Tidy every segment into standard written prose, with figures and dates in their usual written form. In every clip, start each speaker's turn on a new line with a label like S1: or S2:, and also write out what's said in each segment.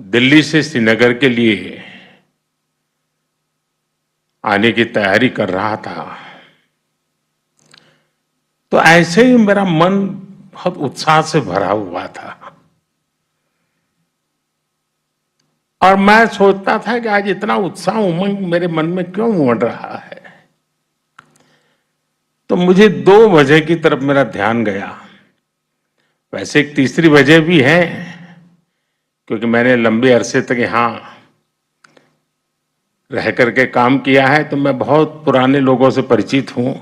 S1: दिल्ली से श्रीनगर के लिए आने की तैयारी कर रहा था, तो ऐसे ही मेरा मन बहुत उत्साह से भरा हुआ था और मैं सोचता था कि आज इतना उत्साह उमंग मेरे मन में क्यों उमड़ रहा है। तो मुझे 2 वजह की तरफ मेरा ध्यान गया। वैसे एक तीसरी वजह भी है, क्योंकि मैंने लंबे अरसे तक यहाँ रह करके काम किया है, तो मैं बहुत पुराने लोगों से परिचित हूँ,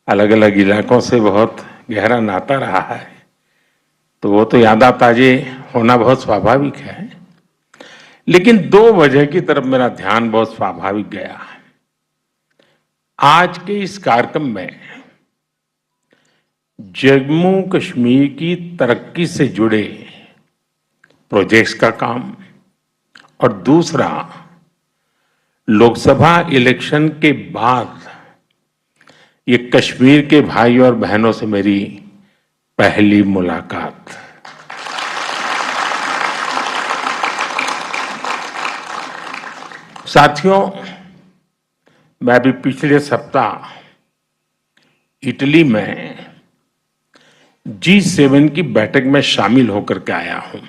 S1: अलग अलग इलाकों से बहुत गहरा नाता रहा है, तो वो तो याद ताजे होना बहुत स्वाभाविक है। लेकिन 2 वजह की तरफ मेरा ध्यान बहुत स्वाभाविक गया। आज के इस कार्यक्रम में जम्मू कश्मीर की तरक्की से जुड़े प्रोजेक्ट्स का काम और दूसरा लोकसभा इलेक्शन के बाद ये कश्मीर के भाई और बहनों से मेरी पहली मुलाकात। साथियों, मैं भी पिछले सप्ताह इटली में G7 की बैठक में शामिल होकर के आया हूं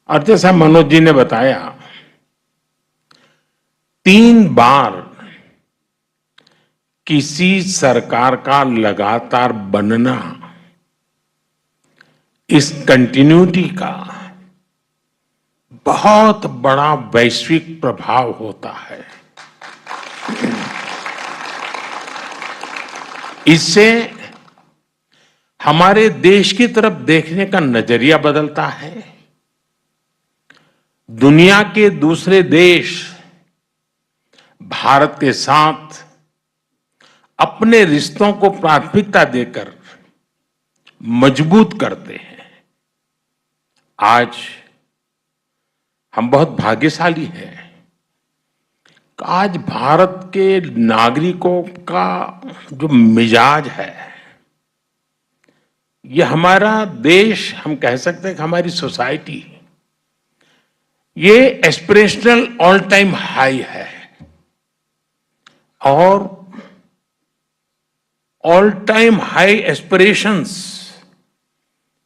S1: और जैसा मनोज जी ने बताया, 3 बार किसी सरकार का लगातार बनना इस कंटिन्यूटी का बहुत बड़ा वैश्विक प्रभाव होता है। इससे हमारे देश की तरफ देखने का नजरिया बदलता है। दुनिया के दूसरे देश भारत के साथ अपने रिश्तों को प्राथमिकता देकर मजबूत करते हैं। आज हम बहुत भाग्यशाली हैं। आज भारत के नागरिकों का जो मिजाज है, ये हमारा देश, हम कह सकते हैं कि हमारी सोसाइटी, ये एस्पिरेशनल ऑल टाइम हाई है और ऑल टाइम हाई एस्पिरेशंस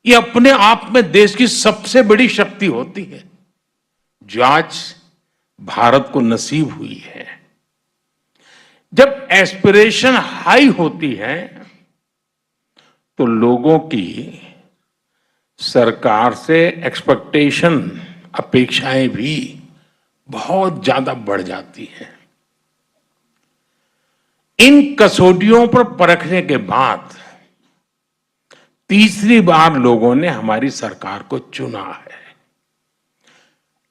S1: ये अपने आप में देश की सबसे बड़ी शक्ति होती है, जो आज भारत को नसीब हुई है। जब एस्पिरेशन हाई होती है तो लोगों की सरकार से एक्सपेक्टेशन, अपेक्षाएं भी बहुत ज्यादा बढ़ जाती हैं। इन कसौटियों पर परखने के बाद तीसरी बार लोगों ने हमारी सरकार को चुना है।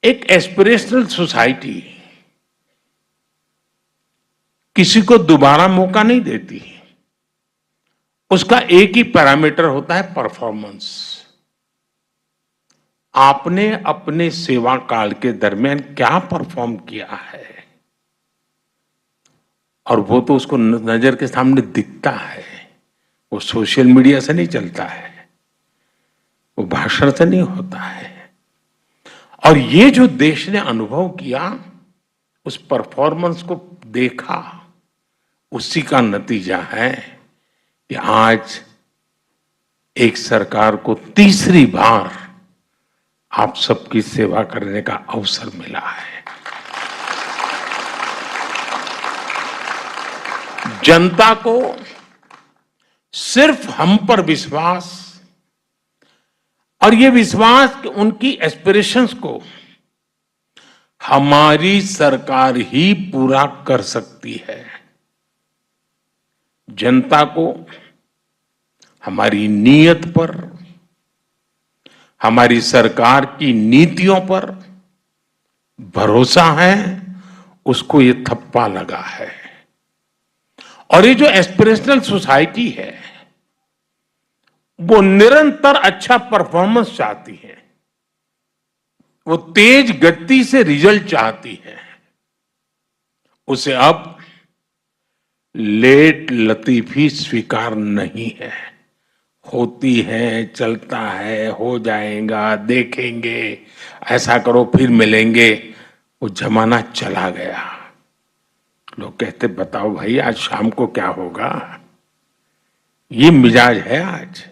S1: एक एस्पिरेशनल सोसाइटी किसी को दोबारा मौका नहीं देती। उसका एक ही पैरामीटर होता है, परफॉर्मेंस। आपने अपने सेवा काल के दरमियान क्या परफॉर्म किया है, और वो तो उसको नजर के सामने दिखता है। वो सोशल मीडिया से नहीं चलता है, वो भाषण से नहीं होता है। और ये जो देश ने अनुभव किया, उस परफॉर्मेंस को देखा, उसी का नतीजा है कि आज एक सरकार को तीसरी बार आप सबकी सेवा करने का अवसर मिला है। जनता को सिर्फ हम पर विश्वास, और ये विश्वास कि उनकी एस्पिरेशंस को हमारी सरकार ही पूरा कर सकती है। जनता को हमारी नीयत पर, हमारी सरकार की नीतियों पर भरोसा है, उसको ये थप्पा लगा है। और ये जो एस्पिरेशनल सोसाइटी है, वो निरंतर अच्छा परफॉर्मेंस चाहती है, वो तेज गति से रिजल्ट चाहती है। उसे अब लेट लतीफी स्वीकार नहीं है, होती है, चलता है, हो जाएगा, देखेंगे, ऐसा करो फिर मिलेंगे, वो जमाना चला गया। लोग कहते बताओ भाई आज शाम को क्या होगा। ये मिजाज है आज।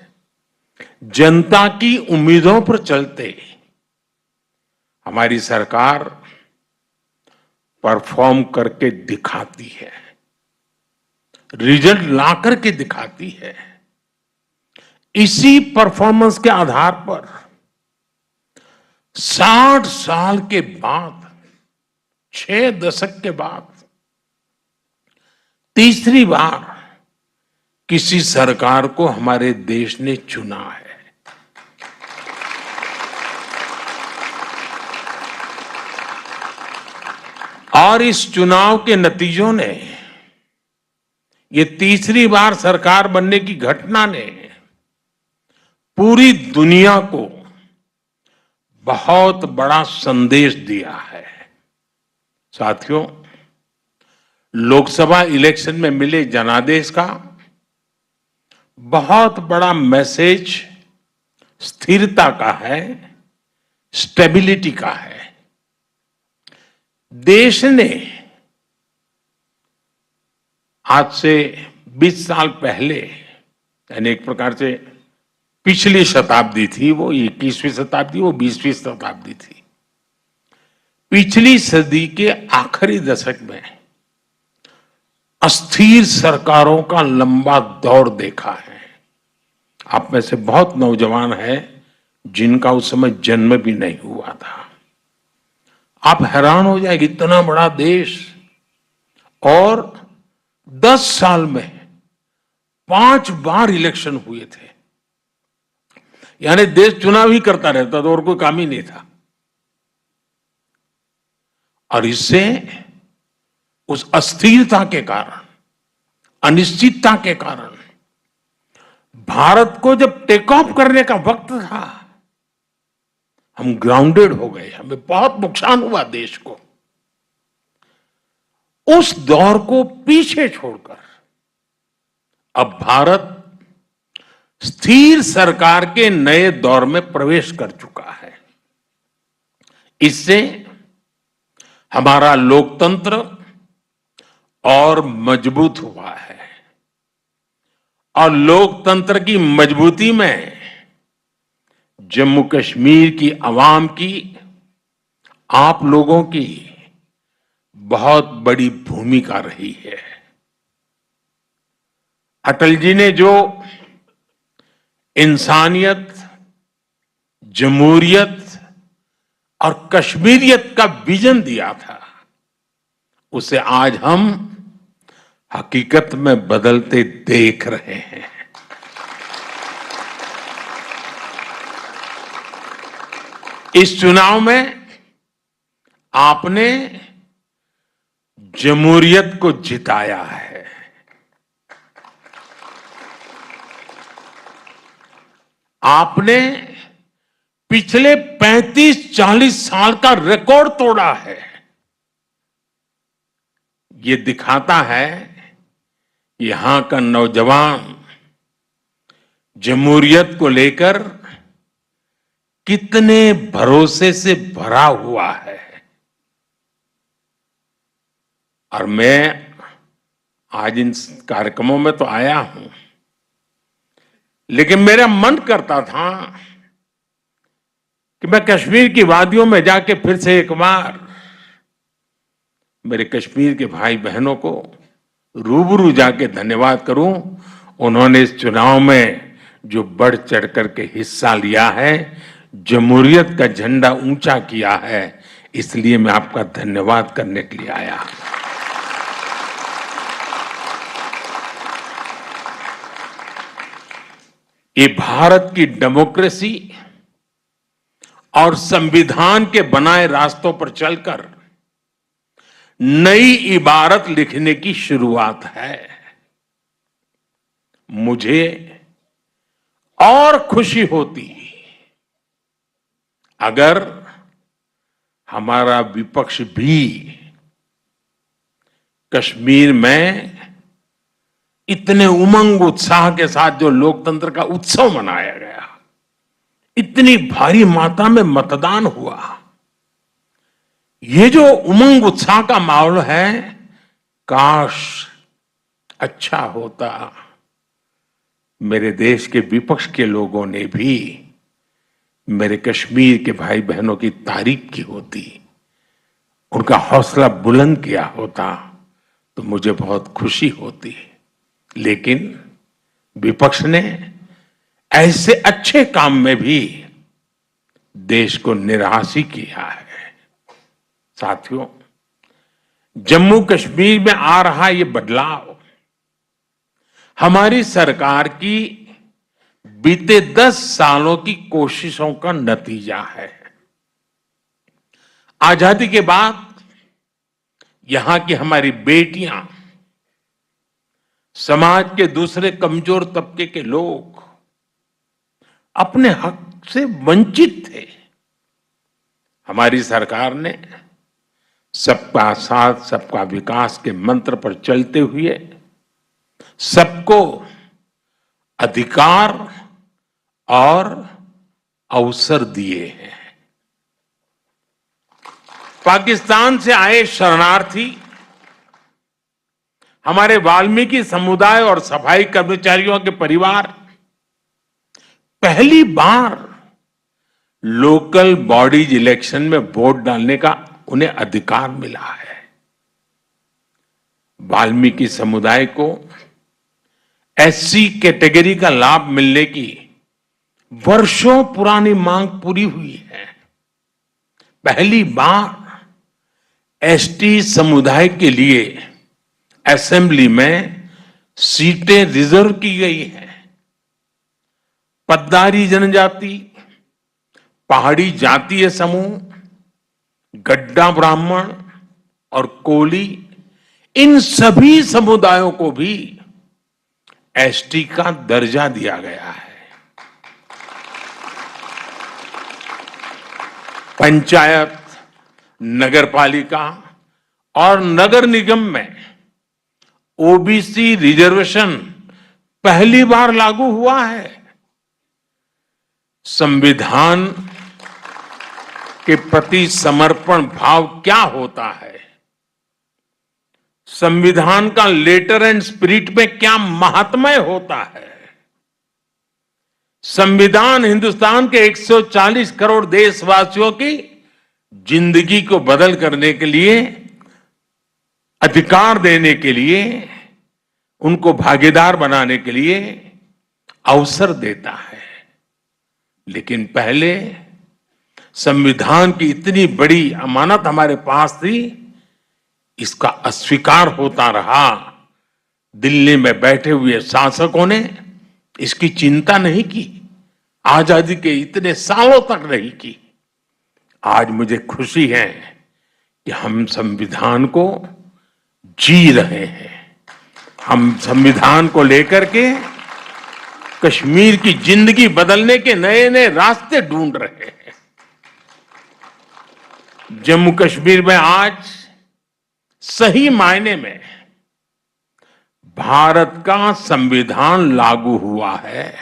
S1: जनता की उम्मीदों पर चलते हमारी सरकार परफॉर्म करके दिखाती है, रिजल्ट ला करके दिखाती है। इसी परफॉर्मेंस के आधार पर 60 साल के बाद, 6 दशक के बाद तीसरी बार किसी सरकार को हमारे देश ने चुना है। और इस चुनाव के नतीजों ने, ये तीसरी बार सरकार बनने की घटना ने पूरी दुनिया को बहुत बड़ा संदेश दिया है। साथियों, लोकसभा इलेक्शन में मिले जनादेश का बहुत बड़ा मैसेज स्थिरता का है, स्टेबिलिटी का है। देश ने आज से 20 साल पहले, यानी एक प्रकार से पिछली शताब्दी थी, वो 21वीं शताब्दी, वो 20वीं शताब्दी थी। पिछली सदी के आखिरी दशक में अस्थिर सरकारों का लंबा दौर देखा है। आप में से बहुत नौजवान हैं जिनका उस समय जन्म भी नहीं हुआ था। आप हैरान हो जाएंगे, इतना बड़ा देश और 10 साल में 5 बार इलेक्शन हुए थे। यानी देश चुनाव ही करता रहता था और कोई काम ही नहीं था। और इससे उस अस्थिरता के कारण, अनिश्चितता के कारण भारत को जब टेक ऑफ करने का वक्त था, हम ग्राउंडेड हो गए, हमें बहुत नुकसान हुआ देश को। उस दौर को पीछे छोड़कर अब भारत स्थिर सरकार के नए दौर में प्रवेश कर चुका है। इससे हमारा लोकतंत्र और मजबूत हुआ है और लोकतंत्र की मजबूती में जम्मू कश्मीर की आवाम की, आप लोगों की बहुत बड़ी भूमिका रही है। अटल जी ने जो इंसानियत, जमहूरियत और कश्मीरियत का विजन दिया था, उसे आज हम हकीकत में बदलते देख रहे हैं। इस चुनाव में आपने जमहूरियत को जिताया है। आपने पिछले 35-40 साल का रिकॉर्ड तोड़ा है। ये दिखाता है यहां का नौजवान जमहूरियत को लेकर कितने भरोसे से भरा हुआ है। और मैं आज इन कार्यक्रमों में तो आया हूं, लेकिन मेरा मन करता था कि मैं कश्मीर की वादियों में जाके फिर से एक बार मेरे कश्मीर के भाई बहनों को रूबरू जाके धन्यवाद करूं। उन्होंने इस चुनाव में जो बढ़ चढ़ करके हिस्सा लिया है, जमहूरियत का झंडा ऊंचा किया है, इसलिए मैं आपका धन्यवाद करने के लिए आया। ये भारत की डेमोक्रेसी और संविधान के बनाए रास्तों पर चलकर नई इबारत लिखने की शुरुआत है। मुझे और खुशी होती अगर हमारा विपक्ष भी कश्मीर में इतने उमंग उत्साह के साथ जो लोकतंत्र का उत्सव मनाया गया, इतनी भारी मात्रा में मतदान हुआ, ये जो उमंग उत्साह का माहौल है, काश अच्छा होता मेरे देश के विपक्ष के लोगों ने भी मेरे कश्मीर के भाई बहनों की तारीफ की होती, उनका हौसला बुलंद किया होता तो मुझे बहुत खुशी होती। लेकिन विपक्ष ने ऐसे अच्छे काम में भी देश को निराश ही किया है। साथियों, जम्मू कश्मीर में आ रहा ये बदलाव हमारी सरकार की बीते 10 सालों की कोशिशों का नतीजा है। आजादी के बाद यहां की हमारी बेटियां, समाज के दूसरे कमजोर तबके के लोग अपने हक से वंचित थे। हमारी सरकार ने सबका साथ सबका विकास के मंत्र पर चलते हुए सबको अधिकार और अवसर दिए हैं। पाकिस्तान से आए शरणार्थी, हमारे वाल्मीकि समुदाय और सफाई कर्मचारियों के परिवार पहली बार लोकल बॉडीज इलेक्शन में वोट डालने का उन्हें अधिकार मिला है। वाल्मीकि समुदाय को एससी कैटेगरी का लाभ मिलने की वर्षों पुरानी मांग पूरी हुई है। पहली बार एसटी समुदाय के लिए असेंबली में सीटें रिजर्व की गई हैं। पद्दारी जनजाति, पहाड़ी जातीय समूह, गड्ढा ब्राह्मण और कोली, इन सभी समुदायों को भी एसटी का दर्जा दिया गया है। पंचायत, नगरपालिका और नगर निगम में ओबीसी रिजर्वेशन पहली बार लागू हुआ है। संविधान के प्रति समर्पण भाव क्या होता है, संविधान का लेटर एंड स्पिरिट में क्या महात्म्य होता है। संविधान हिंदुस्तान के 140 करोड़ देशवासियों की जिंदगी को बदल करने के लिए, अधिकार देने के लिए, उनको भागीदार बनाने के लिए अवसर देता है। लेकिन पहले संविधान की इतनी बड़ी अमानत हमारे पास थी, इसका अस्वीकार होता रहा। दिल्ली में बैठे हुए शासकों ने इसकी चिंता नहीं की, आजादी के इतने सालों तक नहीं की। आज मुझे खुशी है कि हम संविधान को जी रहे हैं। हम संविधान को लेकर के कश्मीर की जिंदगी बदलने के नए नए रास्ते ढूंढ रहे हैं। जम्मू कश्मीर में आज सही मायने में भारत का संविधान लागू हुआ है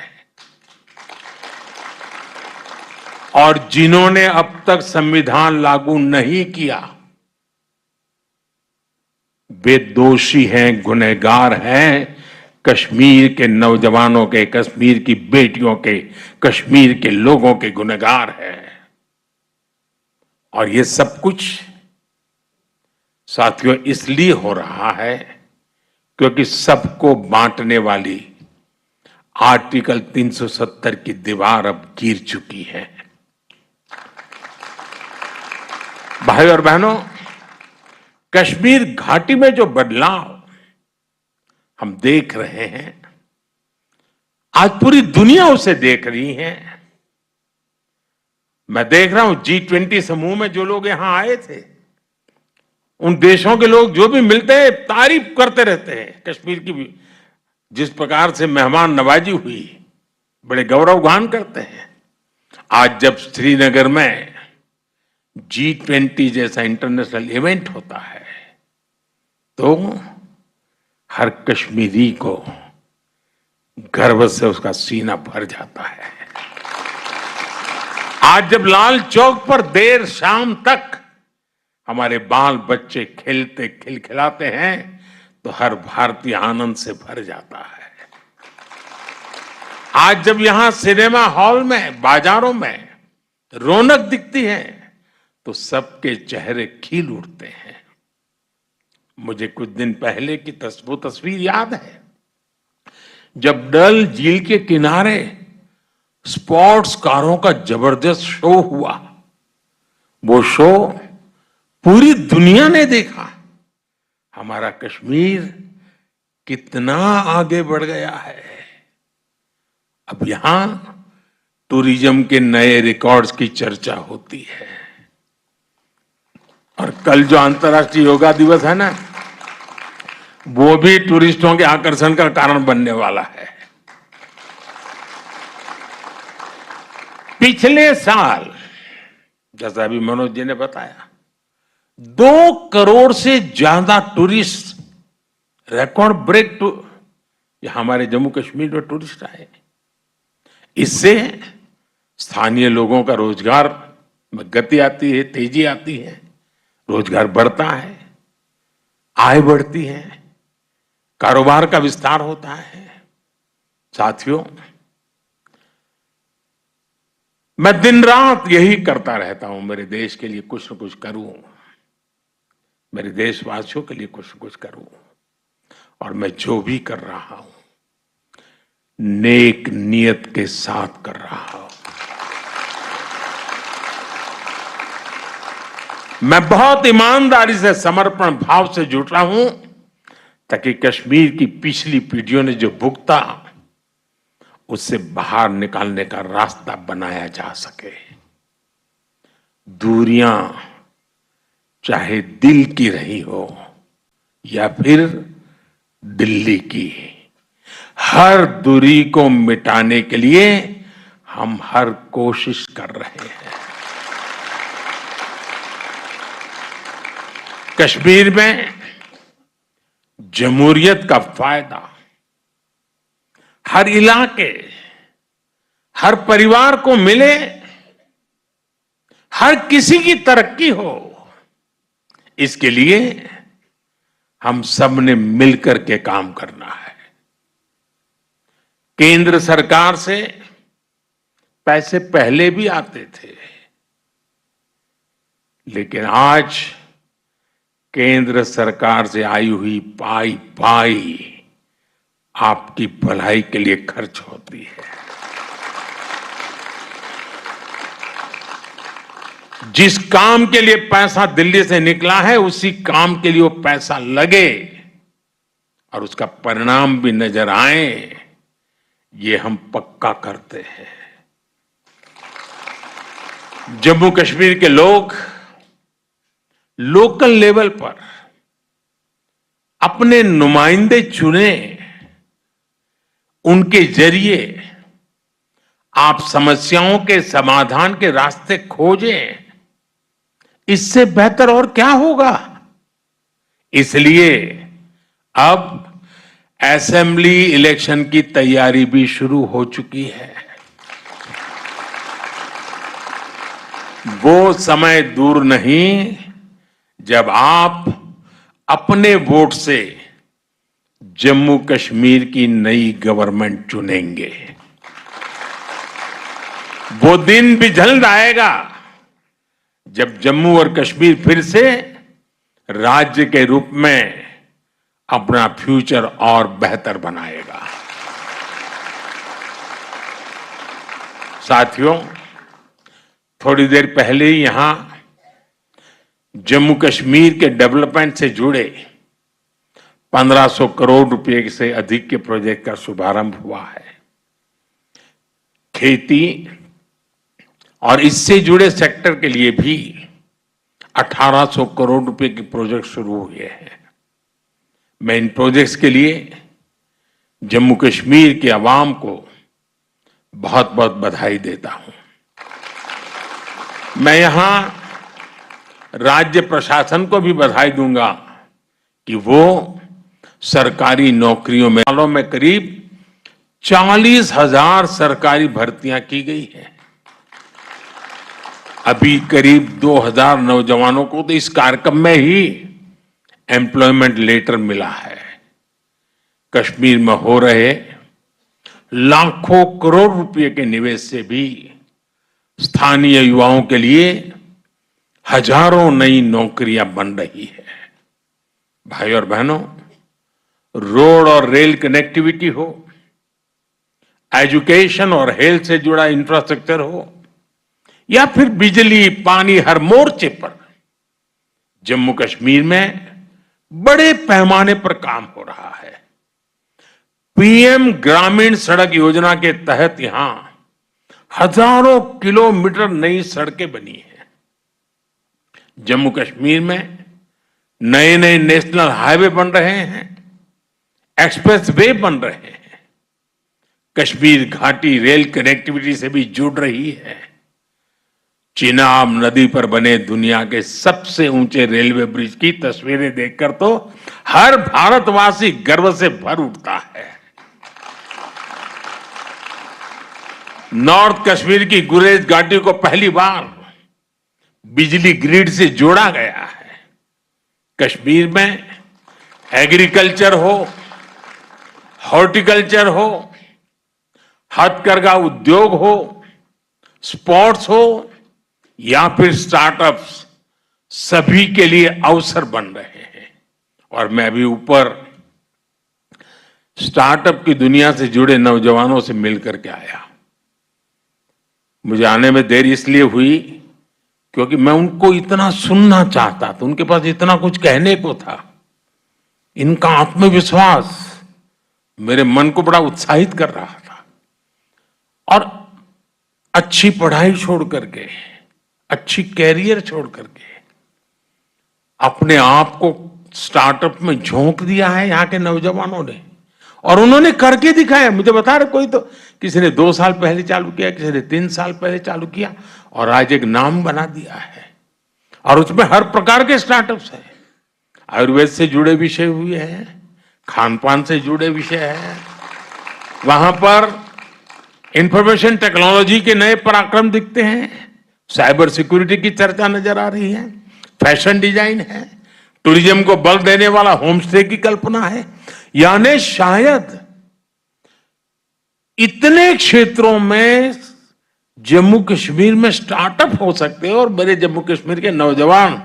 S1: और जिन्होंने अब तक संविधान लागू नहीं किया वे दोषी हैं, गुनहगार हैं। कश्मीर के नौजवानों के, कश्मीर की बेटियों के, कश्मीर के लोगों के गुनहगार हैं। और ये सब कुछ साथियों इसलिए हो रहा है क्योंकि सबको बांटने वाली आर्टिकल 370 की दीवार अब गिर चुकी है। भाई और बहनों, कश्मीर घाटी में जो बदलाव हम देख रहे हैं, आज पूरी दुनिया उसे देख रही है। मैं देख रहा हूं G20 समूह में जो लोग यहां आए थे, उन देशों के लोग जो भी मिलते हैं तारीफ करते रहते हैं कश्मीर की भी। जिस प्रकार से मेहमान नवाजी हुई, बड़े गौरव गान करते हैं। आज जब श्रीनगर में G20 जैसा इंटरनेशनल इवेंट होता है तो हर कश्मीरी को गर्व से उसका सीना भर जाता है। आज जब लाल चौक पर देर शाम तक हमारे बाल बच्चे खेलते खिलखिलाते हैं तो हर भारतीय आनंद से भर जाता है। आज जब यहां सिनेमा हॉल में, बाजारों में रौनक दिखती है तो सबके चेहरे खिल उठते हैं। मुझे कुछ दिन पहले की वो तस्वीर याद है जब डल झील के किनारे स्पोर्ट्स कारों का जबरदस्त शो हुआ। वो शो पूरी दुनिया ने देखा। हमारा कश्मीर कितना आगे बढ़ गया है। अब यहां टूरिज्म के नए रिकॉर्ड्स की चर्चा होती है। और कल जो अंतर्राष्ट्रीय योगा दिवस है ना, वो भी टूरिस्टों के आकर्षण का कारण बनने वाला है। पिछले साल, जैसा अभी मनोज जी ने बताया, 2 करोड़ से ज्यादा टूरिस्ट, रिकॉर्ड ब्रेक हमारे जम्मू कश्मीर में टूरिस्ट आए। इससे स्थानीय लोगों का रोजगार में गति आती है, तेजी आती है, रोजगार बढ़ता है, आय बढ़ती है, कारोबार का विस्तार होता है। साथियों, मैं दिन रात यही करता रहता हूं, मेरे देश के लिए कुछ न कुछ करूं, मेरे देशवासियों के लिए कुछ न कुछ करूं। और मैं जो भी कर रहा हूं नेक नियत के साथ कर रहा हूं। मैं बहुत ईमानदारी से, समर्पण भाव से जुट रहा हूं ताकि कश्मीर की पिछली पीढ़ियों ने जो भुगता उससे बाहर निकालने का रास्ता बनाया जा सके। दूरियां चाहे दिल की रही हो या फिर दिल्ली की, हर दूरी को मिटाने के लिए हम हर कोशिश कर रहे हैं। कश्मीर में जमहूरियत का फायदा हर इलाके, हर परिवार को मिले, हर किसी की तरक्की हो, इसके लिए हम सब ने मिलकर के काम करना है। केंद्र सरकार से पैसे पहले भी आते थे, लेकिन आज केंद्र सरकार से आई हुई पाई पाई आपकी भलाई के लिए खर्च होती है। जिस काम के लिए पैसा दिल्ली से निकला है उसी काम के लिए वो पैसा लगे और उसका परिणाम भी नजर आए, ये हम पक्का करते हैं। जम्मू कश्मीर के लोग लोकल लेवल पर अपने नुमाइंदे चुने, उनके जरिए आप समस्याओं के समाधान के रास्ते खोजें। इससे बेहतर और क्या होगा। इसलिए अब असेंबली इलेक्शन की तैयारी भी शुरू हो चुकी है। वो समय दूर नहीं जब आप अपने वोट से जम्मू कश्मीर की नई गवर्नमेंट चुनेंगे। वो दिन भी जल्द आएगा जब जम्मू और कश्मीर फिर से राज्य के रूप में अपना फ्यूचर और बेहतर बनाएगा। साथियों, थोड़ी देर पहले ही यहां जम्मू कश्मीर के डेवलपमेंट से जुड़े 1500 करोड़ रुपए से अधिक के प्रोजेक्ट का शुभारंभ हुआ है। खेती और इससे जुड़े सेक्टर के लिए भी 1800 करोड़ रुपए के प्रोजेक्ट शुरू हुए हैं। मैं इन प्रोजेक्ट्स के लिए जम्मू कश्मीर के अवाम को बहुत बहुत बधाई देता हूं। मैं यहां राज्य प्रशासन को भी बधाई दूंगा कि वो सरकारी नौकरियों में सालों में करीब 40,000 सरकारी भर्तियां की गई है। अभी करीब 2,000 नौजवानों को तो इस कार्यक्रम में ही एम्प्लॉयमेंट लेटर मिला है। कश्मीर में हो रहे लाखों करोड़ रुपए के निवेश से भी स्थानीय युवाओं के लिए हजारों नई नौकरियां बन रही है। भाई और बहनों, रोड और रेल कनेक्टिविटी हो, एजुकेशन और हेल्थ से जुड़ा इंफ्रास्ट्रक्चर हो, या फिर बिजली पानी, हर मोर्चे पर जम्मू कश्मीर में बड़े पैमाने पर काम हो रहा है। पीएम ग्रामीण सड़क योजना के तहत यहां हजारों किलोमीटर नई सड़कें बनी हैं। जम्मू कश्मीर में नए नए नेशनल हाईवे बन रहे हैं, एक्सप्रेस वे बन रहे हैं। कश्मीर घाटी रेल कनेक्टिविटी से भी जुड़ रही है। चिनाब नदी पर बने दुनिया के सबसे ऊंचे रेलवे ब्रिज की तस्वीरें देखकर तो हर भारतवासी गर्व से भर उठता है। नॉर्थ कश्मीर की गुरेज घाटी को पहली बार बिजली ग्रिड से जोड़ा गया है। कश्मीर में एग्रीकल्चर हो, हॉर्टिकल्चर हो, हथकरघा उद्योग हो, स्पोर्ट्स हो या फिर स्टार्टअप्स, सभी के लिए अवसर बन रहे हैं। और मैं अभी ऊपर स्टार्टअप की दुनिया से जुड़े नौजवानों से मिलकर के आया। मुझे आने में देर इसलिए हुई क्योंकि मैं उनको इतना सुनना चाहता था, उनके पास इतना कुछ कहने को था। इनका आत्मविश्वास मेरे मन को बड़ा उत्साहित कर रहा था। और अच्छी पढ़ाई छोड़ करके, अच्छी कैरियर छोड़ करके अपने आप को स्टार्टअप में झोंक दिया है यहाँ के नौजवानों ने, और उन्होंने करके दिखाया। मुझे बता रहे कोई तो किसी ने 2 साल पहले चालू किया, किसी ने 3 साल पहले चालू किया, और आज एक नाम बना दिया है। और उसमें हर प्रकार के स्टार्टअप्स हैं। आयुर्वेद से जुड़े विषय हुए हैं, खान पान से जुड़े विषय हैं, वहां पर इंफॉर्मेशन टेक्नोलॉजी के नए पराक्रम दिखते हैं, साइबर सिक्योरिटी की चर्चा नजर आ रही है, फैशन डिजाइन है, टूरिज्म को बल देने वाला होम स्टे की कल्पना है। यानी शायद इतने क्षेत्रों में जम्मू कश्मीर में स्टार्टअप हो सकते हैं, और मेरे जम्मू कश्मीर के नौजवान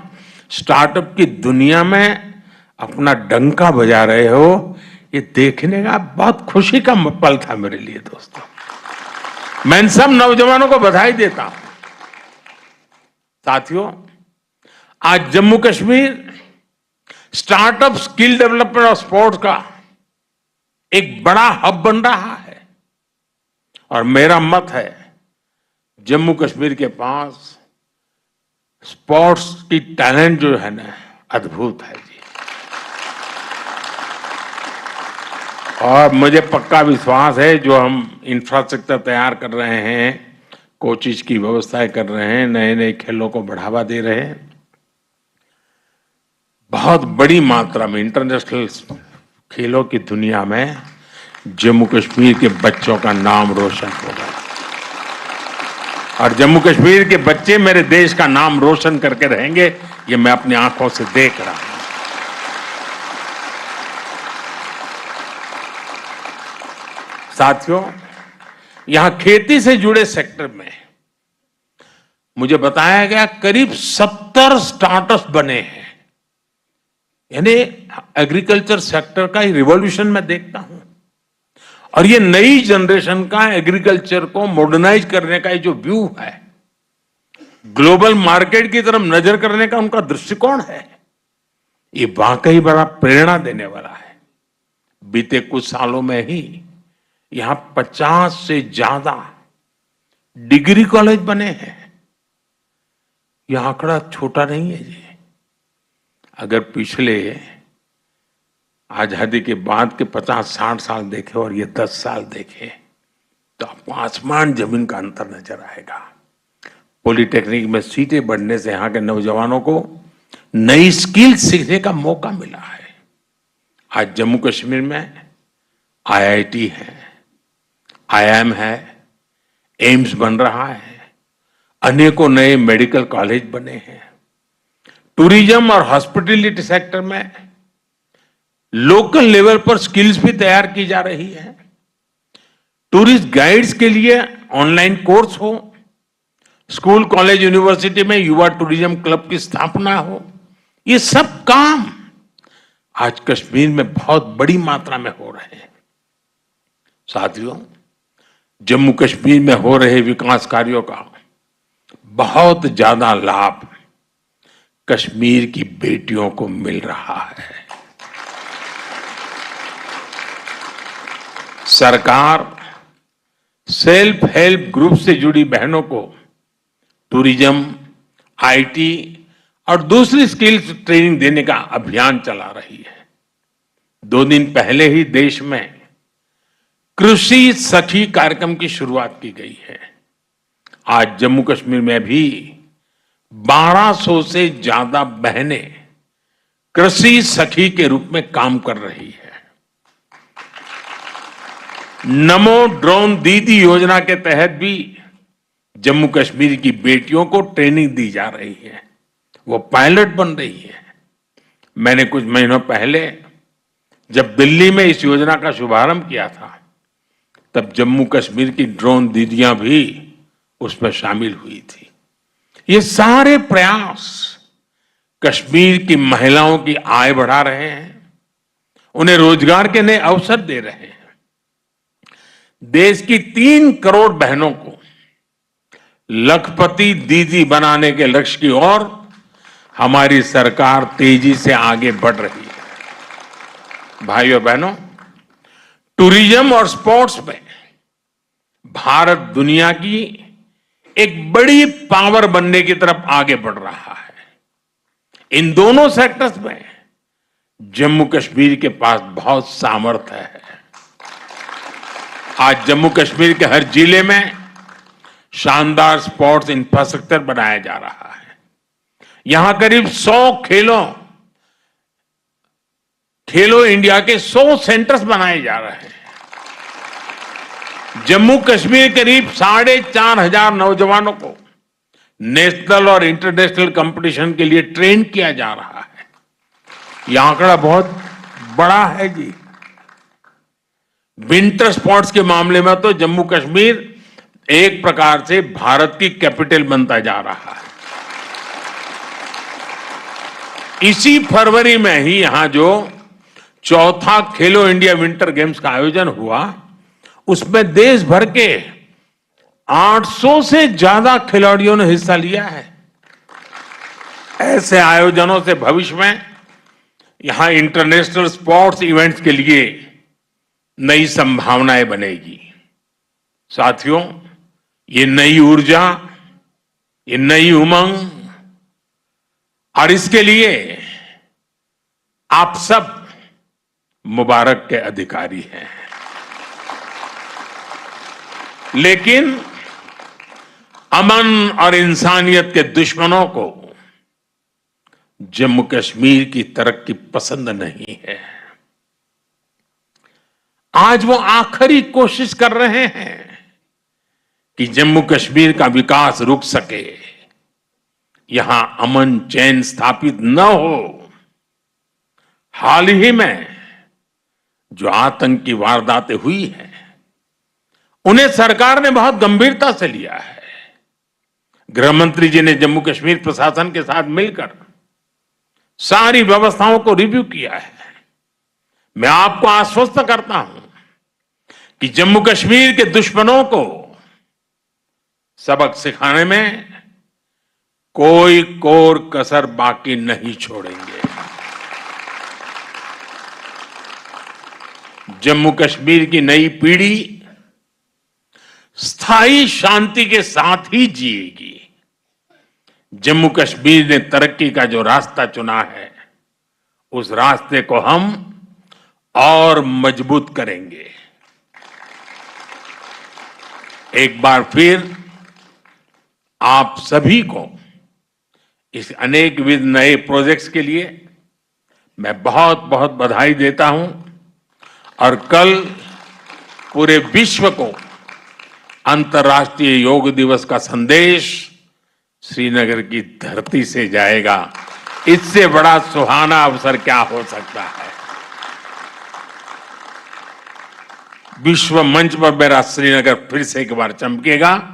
S1: स्टार्टअप की दुनिया में अपना डंका बजा रहे हो, ये देखने का बहुत खुशी का पल था मेरे लिए। दोस्तों, मैं इन सब नौजवानों को बधाई देता हूं। साथियों, आज Jammu Kashmir startup, skill development और स्पोर्ट्स का एक बड़ा हब बन रहा है। और मेरा मत है, जम्मू कश्मीर के पास स्पोर्ट्स की टैलेंट जो है ना, अद्भुत है जी। और मुझे पक्का विश्वास है, जो हम इंफ्रास्ट्रक्चर तैयार कर रहे हैं, कोचिज की व्यवस्थाएं कर रहे हैं, नए नए खेलों को बढ़ावा दे रहे हैं, बहुत बड़ी मात्रा में इंटरनेशनल खेलों की दुनिया में जम्मू कश्मीर के बच्चों का नाम रोशन होगा। और जम्मू कश्मीर के बच्चे मेरे देश का नाम रोशन करके रहेंगे, ये मैं अपनी आंखों से देख रहा हूं। साथियों, यहां खेती से जुड़े सेक्टर में मुझे बताया गया करीब 70 स्टार्टअप्स बने हैं। यानी एग्रीकल्चर सेक्टर का ही रिवॉल्यूशन मैं देखता हूं। और ये नई जनरेशन का एग्रीकल्चर को मॉडर्नाइज करने का जो व्यू है, ग्लोबल मार्केट की तरफ नजर करने का उनका दृष्टिकोण है, ये वाकई बड़ा प्रेरणा देने वाला है। बीते कुछ सालों में ही यहां 50 से ज्यादा डिग्री कॉलेज बने हैं। यह आंकड़ा छोटा नहीं है जी। अगर पिछले आजादी के बाद के 50-60 साल देखे और ये 10 साल देखे, तो आपको आसमान जमीन का अंतर नजर आएगा। पॉलिटेक्निक में सीटें बढ़ने से यहाँ के नौजवानों को नई स्किल सीखने का मौका मिला है। आज जम्मू कश्मीर में आईआईटी है, आईआईएम है, एम्स बन रहा है, अनेकों नए मेडिकल कॉलेज बने हैं। टूरिज्म और हॉस्पिटैलिटी सेक्टर में लोकल लेवल पर स्किल्स भी तैयार की जा रही है। टूरिस्ट गाइड्स के लिए ऑनलाइन कोर्स हो, स्कूल कॉलेज यूनिवर्सिटी में युवा टूरिज्म क्लब की स्थापना हो, ये सब काम आज कश्मीर में बहुत बड़ी मात्रा में हो रहे हैं। साथियों, जम्मू कश्मीर में हो रहे विकास कार्यों का बहुत ज्यादा लाभ कश्मीर की बेटियों को मिल रहा है। सरकार सेल्फ हेल्प ग्रुप से जुड़ी बहनों को टूरिज्म, आईटी और दूसरी स्किल्स ट्रेनिंग देने का अभियान चला रही है। 2 दिन पहले ही देश में कृषि सखी कार्यक्रम की शुरुआत की गई है। आज जम्मू कश्मीर में भी 1200 से ज्यादा बहनें कृषि सखी के रूप में काम कर रही है। नमो ड्रोन दीदी योजना के तहत भी जम्मू कश्मीर की बेटियों को ट्रेनिंग दी जा रही है, वो पायलट बन रही है। मैंने कुछ महीनों पहले जब दिल्ली में इस योजना का शुभारंभ किया था, तब जम्मू कश्मीर की ड्रोन दीदियां भी उसमें शामिल हुई थी। ये सारे प्रयास कश्मीर की महिलाओं की आय बढ़ा रहे हैं, उन्हें रोजगार के नए अवसर दे रहे हैं। देश की 3 करोड़ बहनों को लखपति दीदी बनाने के लक्ष्य की ओर हमारी सरकार तेजी से आगे बढ़ रही है। भाइयों बहनों, टूरिज्म और स्पोर्ट्स में भारत दुनिया की एक बड़ी पावर बनने की तरफ आगे बढ़ रहा है। इन दोनों सेक्टर्स में जम्मू कश्मीर के पास बहुत सामर्थ्य है। आज जम्मू कश्मीर के हर जिले में शानदार स्पोर्ट्स इंफ्रास्ट्रक्चर बनाया जा रहा है। यहां करीब 100 खेलो इंडिया के 100 सेंटर्स बनाए जा रहे हैं। जम्मू कश्मीर करीब 4,500 नौजवानों को नेशनल और इंटरनेशनल कंपटीशन के लिए ट्रेन किया जा रहा है। यह आंकड़ा बहुत बड़ा है जी। विंटर स्पोर्ट्स के मामले में तो जम्मू कश्मीर एक प्रकार से भारत की कैपिटल बनता जा रहा है। इसी फरवरी में ही यहां जो 4था खेलो इंडिया विंटर गेम्स का आयोजन हुआ, उसमें देश भर के 800 से ज्यादा खिलाड़ियों ने हिस्सा लिया है। ऐसे आयोजनों से भविष्य में यहां इंटरनेशनल स्पोर्ट्स इवेंट्स के लिए नई संभावनाएं बनेगी। साथियों, ये नई ऊर्जा, ये नई उमंग, और इसके लिए आप सब मुबारक के अधिकारी हैं। लेकिन अमन और इंसानियत के दुश्मनों को जम्मू कश्मीर की तरक्की पसंद नहीं है। आज वो आखिरी कोशिश कर रहे हैं कि जम्मू कश्मीर का विकास रुक सके, यहां अमन चैन स्थापित न हो। हाल ही में जो आतंकी वारदातें हुई हैं, उन्हें सरकार ने बहुत गंभीरता से लिया है। गृह मंत्री जी ने जम्मू कश्मीर प्रशासन के साथ मिलकर सारी व्यवस्थाओं को रिव्यू किया है। मैं आपको आश्वस्त करता हूं कि जम्मू कश्मीर के दुश्मनों को सबक सिखाने में कोई कोर कसर बाकी नहीं छोड़ेंगे। जम्मू कश्मीर की नई पीढ़ी स्थायी शांति के साथ ही जिएगी। जम्मू कश्मीर ने तरक्की का जो रास्ता चुना है, उस रास्ते को हम और मजबूत करेंगे। एक बार फिर आप सभी को इस अनेकविध नए प्रोजेक्ट्स के लिए मैं बहुत बहुत बधाई देता हूं और कल पूरे विश्व को अंतर्राष्ट्रीय योग दिवस का संदेश श्रीनगर की धरती से जाएगा। इससे बड़ा सुहाना अवसर क्या हो सकता है। विश्व मंच पर मेरा श्रीनगर फिर से एक बार चमकेगा।